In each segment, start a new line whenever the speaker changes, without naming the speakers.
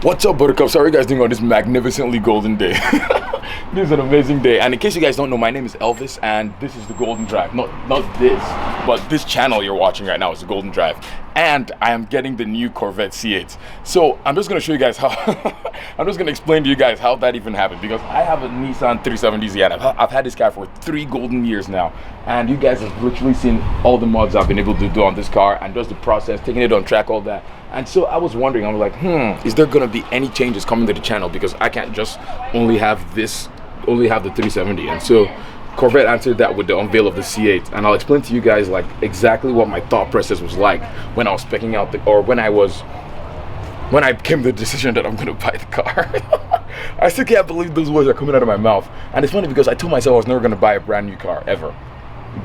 What's up, Buttercups? How are you guys doing on this magnificently golden day? This is an amazing day, and in case you guys don't know, my name is Elvis, and this is the Golden Drive. Not this, but this channel you're watching right now is the Golden Drive, and I am getting the new Corvette C8. So I'm just gonna show you guys how. I'm just gonna explain to you guys how that even happened, because I have a Nissan 370Z, and I've had this car for 3 golden years now, and you guys have literally seen all the mods I've been able to do on this car, and just the process, taking it on track, all that. And so I was wondering, I was like, is there gonna be any changes coming to the channel, because I can't just only have the 370. And so Corvette answered that with the unveil of the C8, and I'll explain to you guys like exactly what my thought process was like when I was specking out when I came to the decision that I'm gonna buy the car. I still can't believe those words are coming out of my mouth. And it's funny because I told myself I was never gonna buy a brand new car ever,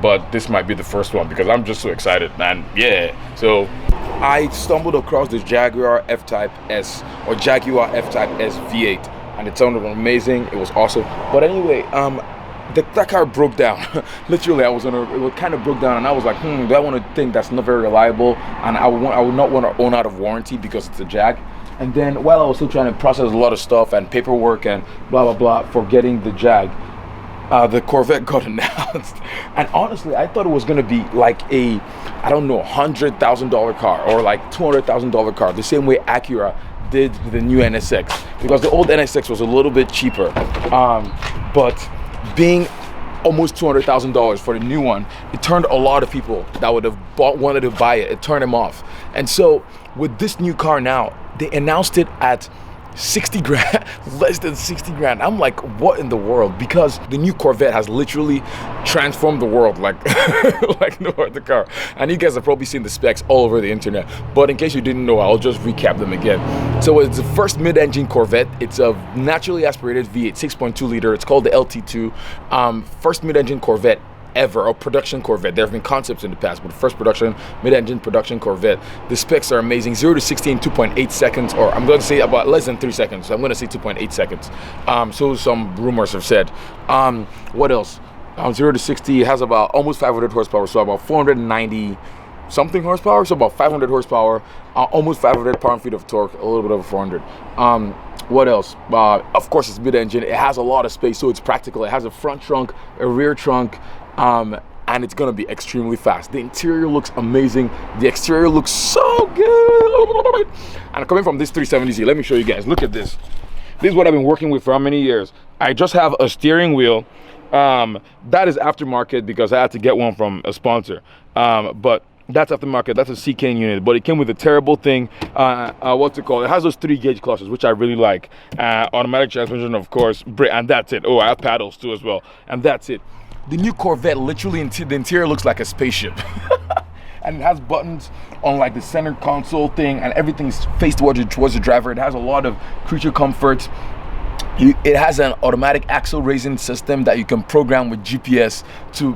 but this might be the first one because I'm just so excited, man. Yeah. So I stumbled across this Jaguar F-type S, or Jaguar F-type S V8, and it sounded amazing. It was awesome. But anyway, that car broke down. Literally, it kind of broke down, and I was like, do I want to think that's not very reliable, and I would not want to own out of warranty because it's a Jag. And then while I was still trying to process a lot of stuff and paperwork and blah blah blah for getting the Jag, the Corvette got announced, and honestly, I thought it was gonna be like a, I don't know, $100,000 car or like $200,000 car, the same way Acura did the new NSX, because the old NSX was a little bit cheaper, but being almost $200,000 for the new one, it turned a lot of people that would have wanted to buy it turned them off. And so with this new car now, they announced it at 60 grand, less than 60 grand. I'm like, what in the world? Because the new Corvette has literally transformed the world like like no other car. And you guys have probably seen the specs all over the internet, but in case you didn't know, I'll just recap them again. So it's the first mid-engine Corvette. It's a naturally aspirated V8 6.2 liter. It's called the LT2. First mid-engine Corvette ever, a production Corvette. There have been concepts in the past, but the first mid-engine production Corvette. The specs are amazing. 0 to 60 in 2.8 seconds, or I'm going to say about less than 3 seconds. So I'm going to say 2.8 seconds. So some rumors have said. What else? 0 to 60, it has about almost 500 horsepower, so about 490 something horsepower, so about 500 horsepower, almost 500 pound-feet of torque, a little bit over 400. What else? Of course, it's mid-engine. It has a lot of space, so it's practical. It has a front trunk, a rear trunk, and it's gonna be extremely fast. The interior looks amazing. The exterior looks so good. And coming from this 370Z, let me show you guys. Look at this. This is what I've been working with for how many years? I just have a steering wheel. That is aftermarket because I had to get one from a sponsor. But that's aftermarket. That's a CK unit, but it came with a terrible thing. What's it called? It has those 3-gauge clutches, which I really like. Automatic transmission, of course, and that's it. Oh, I have paddles too as well, and that's it. The new Corvette, literally, the interior looks like a spaceship. And it has buttons on like the center console thing, and everything's faced towards the driver. It has a lot of creature comfort. It has an automatic axle raising system that you can program with GPS to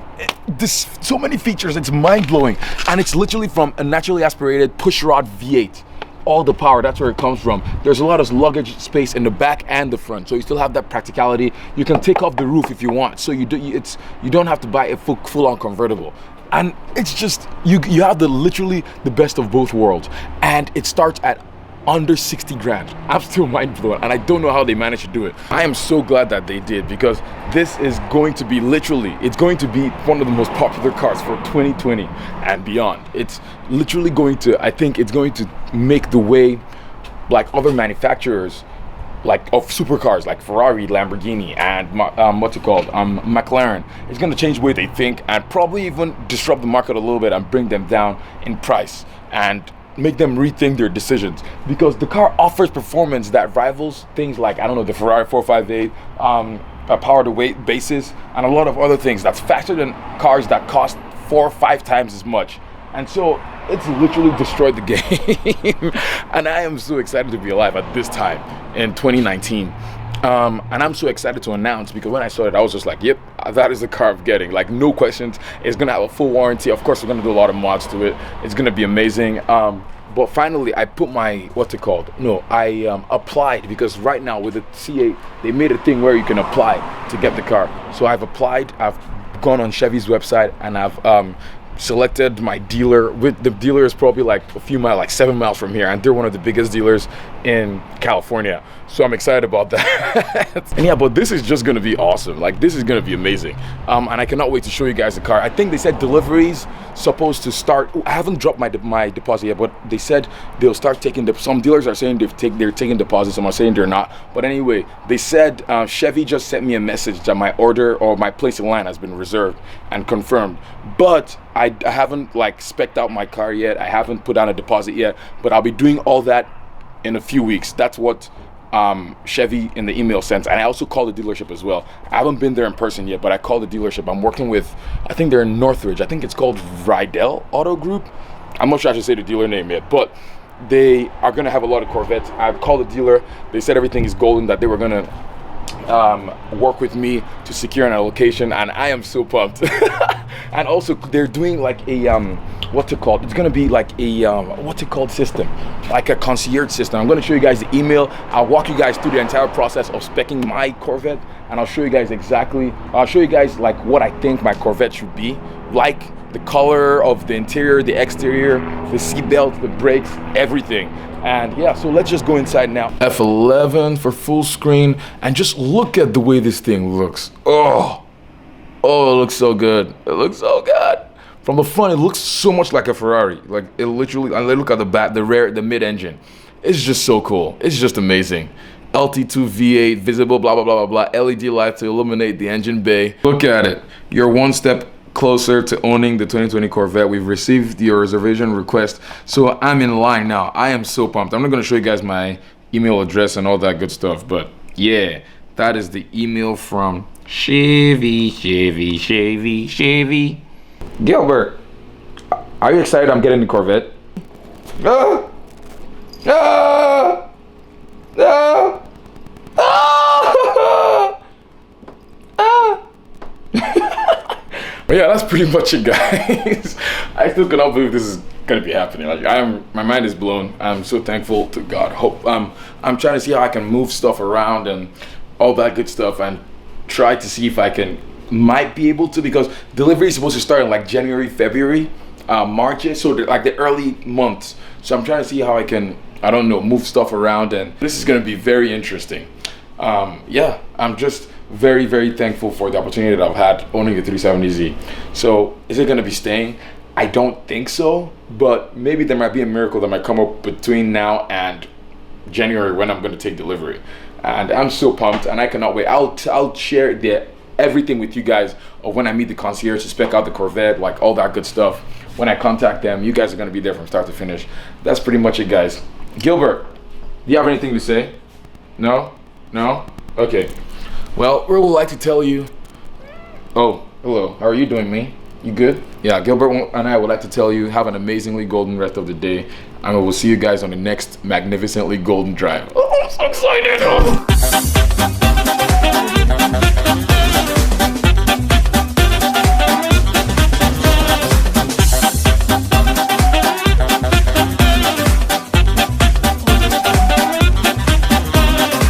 so many features. It's mind-blowing, and it's literally from a naturally aspirated pushrod V8. All the power, that's where it comes from. There's a lot of luggage space in the back and the front, so you still have that practicality. You can take off the roof if you want, so you don't have to buy a full-on convertible. And it's just you have literally the best of both worlds, and it starts at under 60 grand. I'm still mind blown, and I don't know how they managed to do it. I am so glad that they did, because this is going to be it's going to be one of the most popular cars for 2020 and beyond. It's literally I think it's going to make the way like other manufacturers like of supercars like Ferrari, Lamborghini, and McLaren. It's going to change the way they think, and probably even disrupt the market a little bit and bring them down in price and make them rethink their decisions, because the car offers performance that rivals things like, I don't know, the Ferrari 458, power to weight bases, and a lot of other things. That's faster than cars that cost 4 or 5 times as much. And so it's literally destroyed the game. And I am so excited to be alive at this time in 2019. And I'm so excited to announce, because when I saw it, I was just like, yep, that is the car I'm getting. Like, no questions. It's gonna have a full warranty. Of course, we're gonna do a lot of mods to it. It's gonna be amazing. But finally, I put my, I applied, because right now with the C8, they made a thing where you can apply to get the car. So I've applied. I've gone on Chevy's website, and I've selected my dealer. With the dealer is probably like a few miles, like 7 miles from here, and they're one of the biggest dealers in California. So I'm excited about that. And yeah, but this is just gonna be awesome. Like, this is gonna be amazing. And I cannot wait to show you guys the car. I think they said deliveries supposed to start. I haven't dropped my deposit yet, but they said they'll start taking some dealers are saying they're taking deposits, some are saying they're not. But anyway, they said Chevy just sent me a message that my order or my place in line has been reserved and confirmed. But I haven't like spec'd out my car yet. I haven't put down a deposit yet, but I'll be doing all that in a few weeks. That's what Chevy in the email sent. And I also called the dealership as well. I haven't been there in person yet, but I called the dealership. I'm working with, I think they're in Northridge. I think it's called Rydell Auto Group. I'm not sure I should say the dealer name yet, but they are going to have a lot of Corvettes. I've called the dealer. They said everything is golden, that they were going to work with me to secure an allocation, and I am so pumped. And also they're doing like a what's it called? It's gonna be like a what's it called system, like a concierge system. I'm gonna show you guys the email. I'll walk you guys through the entire process of speccing my Corvette, and I'll show you guys exactly. I'll show you guys like what I think my Corvette should be like, the color of the interior, the exterior, the seatbelt, the brakes, everything. And yeah, so let's just go inside now. F11 for full screen, and just look at the way this thing looks. Oh, it looks so good. It looks so good. From the front, it looks so much like a Ferrari. Like, it literally, and look at the back, the rear, the mid-engine. It's just so cool. It's just amazing. LT2 V8, visible, blah, blah, blah, blah, blah. LED light to illuminate the engine bay. Look at it. You're one step closer to owning the 2020 Corvette. We've received your reservation request, so I'm in line now. I am so pumped. I'm not going to show you guys my email address and all that good stuff, but yeah, that is the email from Chevy. Gilbert, are you excited I'm getting the Corvette? Ah! Ah! Ah! Ah! Ah! But yeah, that's pretty much it, guys. I still cannot believe this is gonna be happening. Like, my mind is blown. I'm so thankful to God. I'm trying to see how I can move stuff around and all that good stuff, and try to see if I might be able to, because delivery is supposed to start in like January, February, March, so like the early months. So I'm trying to see how I can, I don't know, move stuff around, and this is gonna be very interesting. Yeah, I'm just very, very thankful for the opportunity that I've had owning the 370Z. So is it gonna be staying? I don't think so, but maybe there might be a miracle that might come up between now and January when I'm gonna take delivery. And I'm so pumped, and I cannot wait. I'll share everything with you guys of when I meet the concierge to spec out the Corvette, like all that good stuff. When I contact them, you guys are gonna be there from start to finish. That's pretty much it, guys. Gilbert, do you have anything to say? No? No? Okay. Well, we would like to tell you. Oh, hello. How are you doing, me? You good? Yeah, Gilbert and I would like to tell you, have an amazingly golden rest of the day, and we will see you guys on the next magnificently golden drive. Oh, I'm so excited!